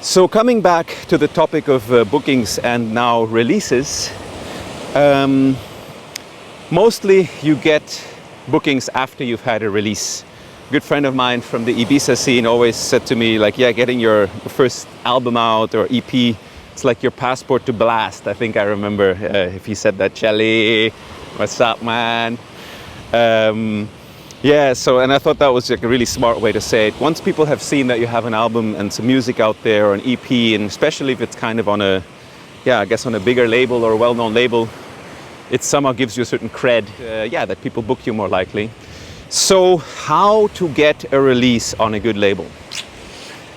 So coming back to the topic of bookings and now releases, mostly you get bookings after you've had a release. A good friend of mine from the Ibiza scene always said to me, like, yeah, getting your first album out or EP, it's like your passport to blast. I think I remember if he said that. Chelly, what's up, man? Yeah, so, and I thought that was like a really smart way to say it. Once people have seen that you have an album and some music out there or an EP, and especially if it's kind of on a, yeah, I guess on a bigger label or a well-known label, it somehow gives you a certain cred, that people book you more likely. So how to get a release on a good label?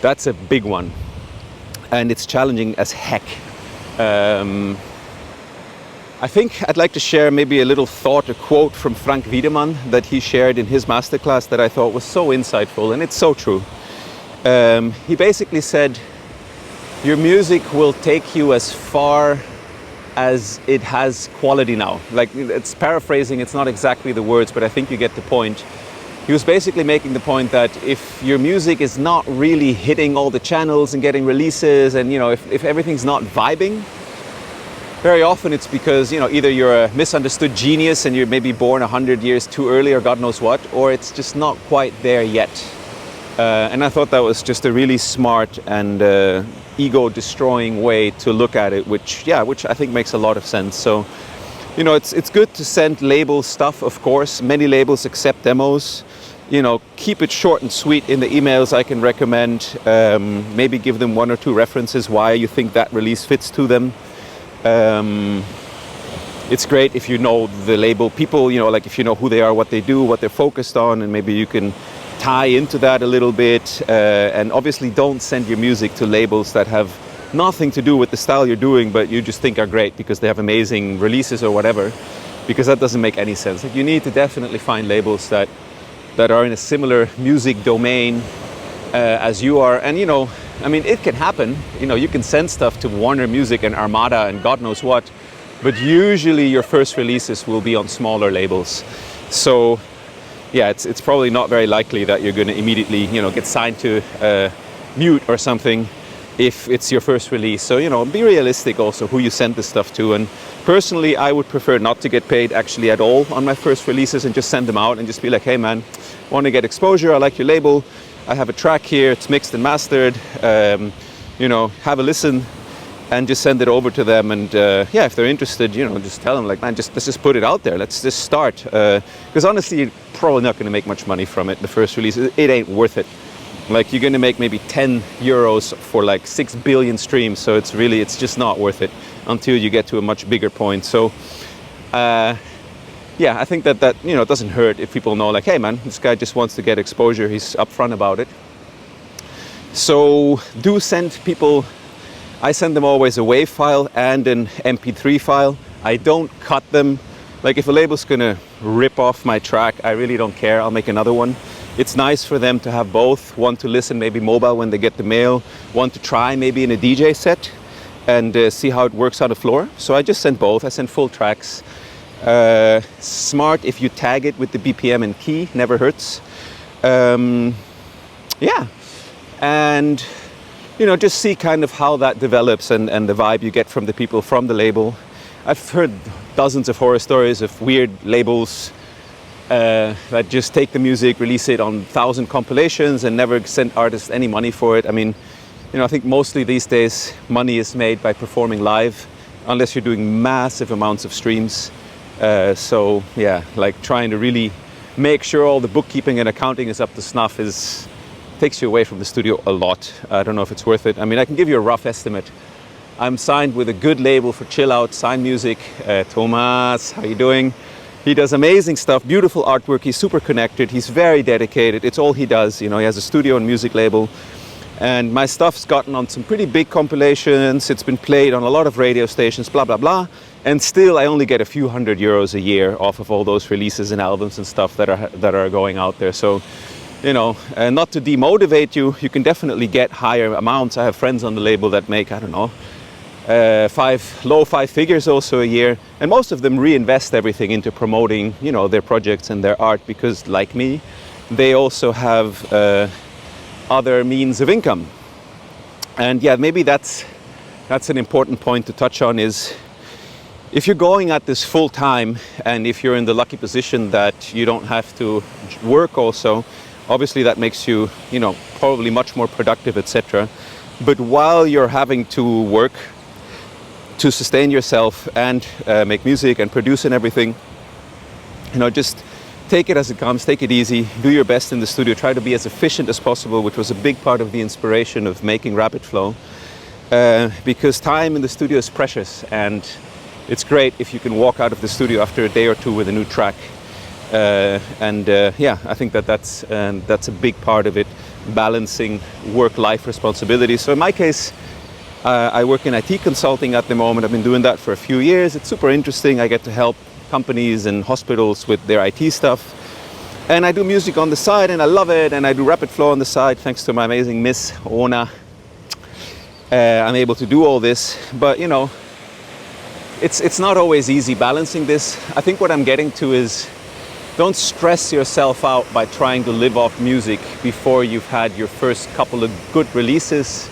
That's a big one. And it's challenging as heck. I think I'd like to share maybe a little thought, a quote from Frank Wiedemann that he shared in his masterclass that I thought was so insightful, and it's so true. He basically said, your music will take you as far as it has quality now. Like, it's paraphrasing, it's not exactly the words, but I think you get the point. He was basically making the point that if your music is not really hitting all the channels and getting releases, and if everything's not vibing, very often it's because, either you're a misunderstood genius and you're maybe born 100 years too early or God knows what, or it's just not quite there yet. And I thought that was just a really smart and ego-destroying way to look at it, which I think makes a lot of sense. So, it's good to send labels stuff, of course. Many labels accept demos. Keep it short and sweet in the emails, I can recommend. Maybe give them 1 or 2 references why you think that release fits to them. It's great if you know the label people, like if you know who they are, what they do, what they're focused on, and maybe you can tie into that a little bit. And obviously don't send your music to labels that have nothing to do with the style you're doing, but you just think are great because they have amazing releases or whatever, because that doesn't make any sense. Like, you need to definitely find labels that are in a similar music domain as you are. And it can happen. You can send stuff to Warner Music and Armada and God knows what, but usually your first releases will be on smaller labels. So yeah, it's probably not very likely that you're going to immediately, get signed to Mute or something if it's your first release. So, be realistic also who you send this stuff to. And personally, I would prefer not to get paid actually at all on my first releases and just send them out and just be like, hey man, want to get exposure, I like your label, I have a track here, it's mixed and mastered, have a listen and just send it over to them. And if they're interested, just tell them, like, man, let's just put it out there. Let's just start. Because honestly, you're probably not going to make much money from it, the first release. It ain't worth it. Like, you're going to make maybe 10 euros for like 6 billion streams. So it's just not worth it until you get to a much bigger point. So I think that it doesn't hurt if people know, like, hey man, this guy just wants to get exposure. He's upfront about it. So do send people. I send them always a WAV file and an MP3 file. I don't cut them. Like, if a label's gonna rip off my track, I really don't care. I'll make another one. It's nice for them to have both. One to listen maybe mobile when they get the mail. One to try maybe in a DJ set and see how it works on the floor. So I just send both. I send full tracks. Smart if you tag it with the BPM and key, never hurts. And just see kind of how that develops and the vibe you get from the people from the label. I've heard dozens of horror stories of weird labels that just take the music, release it on 1,000 compilations and never send artists any money for it. I mean, I think mostly these days money is made by performing live, unless you're doing massive amounts of streams. Like, trying to really make sure all the bookkeeping and accounting is up to snuff takes you away from the studio a lot. I don't know if it's worth it. I mean, I can give you a rough estimate. I'm signed with a good label for chill out, Sign Music. Thomas, how you doing? He does amazing stuff, beautiful artwork. He's super connected. He's very dedicated. It's all he does. He has a studio and music label. And my stuff's gotten on some pretty big compilations. It's been played on a lot of radio stations, blah, blah, blah. And still, I only get a few €100 a year off of all those releases and albums and stuff that are going out there. So, not to demotivate you, you can definitely get higher amounts. I have friends on the label that make, I don't know, low five figures also a year. And most of them reinvest everything into promoting, their projects and their art because, like me, they also have other means of income. And yeah, maybe that's an important point to touch on, is if you're going at this full time, and if you're in the lucky position that you don't have to work also, obviously that makes you, probably much more productive, etc. But while you're having to work to sustain yourself and make music and produce and everything, just take it as it comes, take it easy, do your best in the studio, try to be as efficient as possible, which was a big part of the inspiration of making Rapid Flow, because time in the studio is precious, and it's great if you can walk out of the studio after a day or two with a new track. I think that's a big part of it, balancing work-life responsibilities. So in my case, I work in IT consulting at the moment. I've been doing that for a few years. It's super interesting. I get to help companies and hospitals with their IT stuff. And I do music on the side, and I love it. And I do Rapid Flow on the side, thanks to my amazing Miss Ona. I'm able to do all this. But, it's not always easy balancing this. I think what I'm getting to is, don't stress yourself out by trying to live off music before you've had your first couple of good releases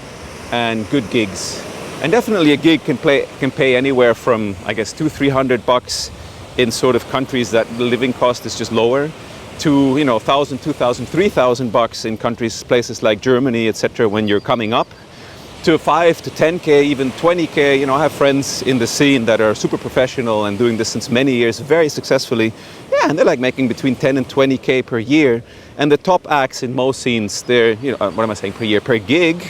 and good gigs. And definitely a gig can pay anywhere from, I guess, $200-300 in sort of countries that the living cost is just lower, to $1,000, $2,000, $3,000 in places like Germany, etc. when you're coming up, to 5 to 10K, even 20K. I have friends in the scene that are super professional and doing this since many years, very successfully. Yeah, and they're like making between 10 and 20K per year. And the top acts in most scenes, they're, what am I saying, per year, per gig.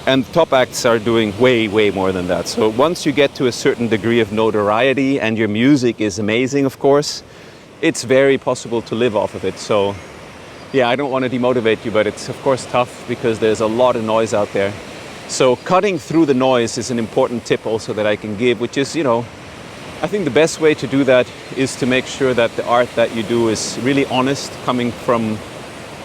And top acts are doing way, way more than that. So once you get to a certain degree of notoriety, and your music is amazing, of course, it's very possible to live off of it. So yeah, I don't want to demotivate you, but it's of course tough because there's a lot of noise out there. So cutting through the noise is an important tip also that I can give, which is, I think the best way to do that is to make sure that the art that you do is really honest, coming from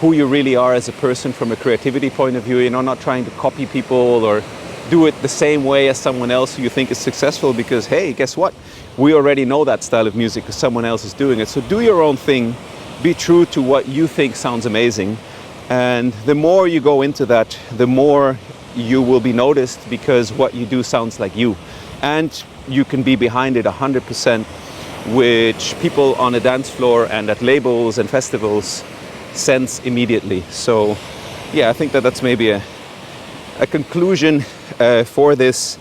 who you really are as a person, from a creativity point of view, not trying to copy people or do it the same way as someone else who you think is successful, because hey, guess what? We already know that style of music because someone else is doing it. So do your own thing, be true to what you think sounds amazing. And the more you go into that, the more you will be noticed, because what you do sounds like you. And you can be behind it 100%, which people on a dance floor and at labels and festivals sense immediately. So yeah, I think that's maybe a conclusion for this,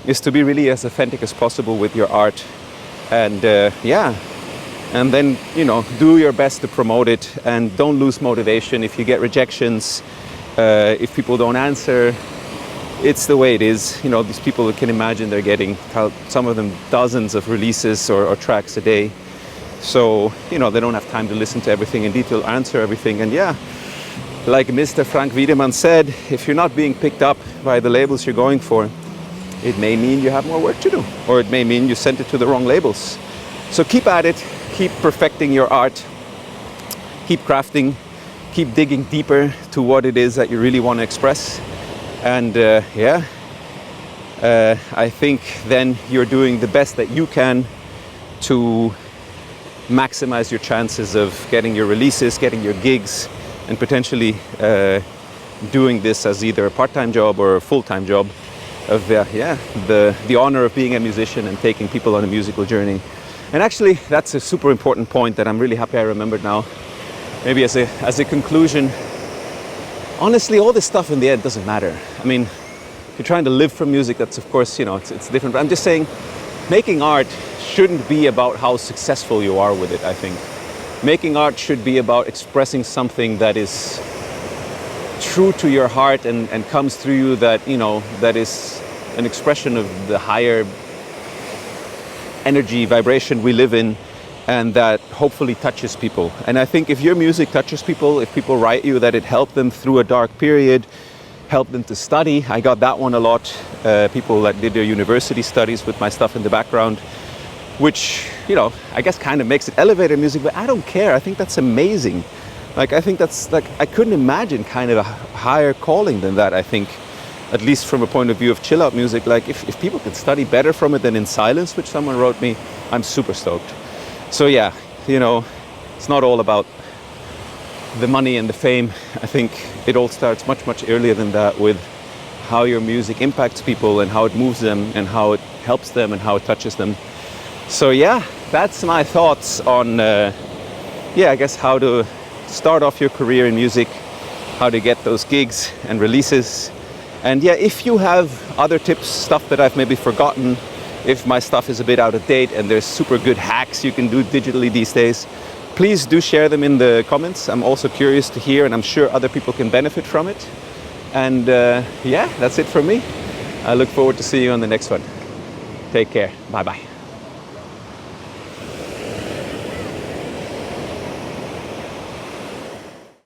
is to be really as authentic as possible with your art. And and then do your best to promote it, and don't lose motivation if you get rejections, if people don't answer. It's the way it is. These people, can imagine they're getting, some of them, dozens of releases or tracks a day. So, they don't have time to listen to everything in detail, answer everything. And yeah, like Mr. Frank Wiedemann said, if you're not being picked up by the labels you're going for, it may mean you have more work to do, or it may mean you sent it to the wrong labels. So keep at it, keep perfecting your art, keep crafting, keep digging deeper to what it is that you really want to express. And I think then you're doing the best that you can to maximize your chances of getting your releases, getting your gigs, and potentially doing this as either a part-time job or a full-time job, of the honor of being a musician and taking people on a musical journey. And actually, that's a super important point that I'm really happy I remembered now. Maybe as a conclusion, honestly, all this stuff in the end doesn't matter. I mean, if you're trying to live from music, that's of course, it's different. But I'm just saying, making art shouldn't be about how successful you are with it, I think. Making art should be about expressing something that is true to your heart and comes through you, that, that is an expression of the higher energy, vibration we live in, and that hopefully touches people. And I think if your music touches people, if people write you that it helped them through a dark period, helped them to study. I got that one a lot. People that did their university studies with my stuff in the background, which, I guess kind of makes it elevator music, but I don't care. I think that's amazing. Like, I think that's like, I couldn't imagine kind of a higher calling than that, I think, at least from a point of view of chill out music. Like, if people could study better from it than in silence, which someone wrote me, I'm super stoked. So yeah, it's not all about the money and the fame. I think it all starts much, much earlier than that, with how your music impacts people and how it moves them and how it helps them and how it touches them. So yeah, that's my thoughts on I guess how to start off your career in music, how to get those gigs and releases. And yeah, if you have other tips, stuff that I've maybe forgotten, if my stuff is a bit out of date and there's super good hacks you can do digitally these days, please do share them in the comments. I'm also curious to hear, and I'm sure other people can benefit from it. And yeah, that's it from me. I look forward to seeing you on the next one. Take care. Bye-bye.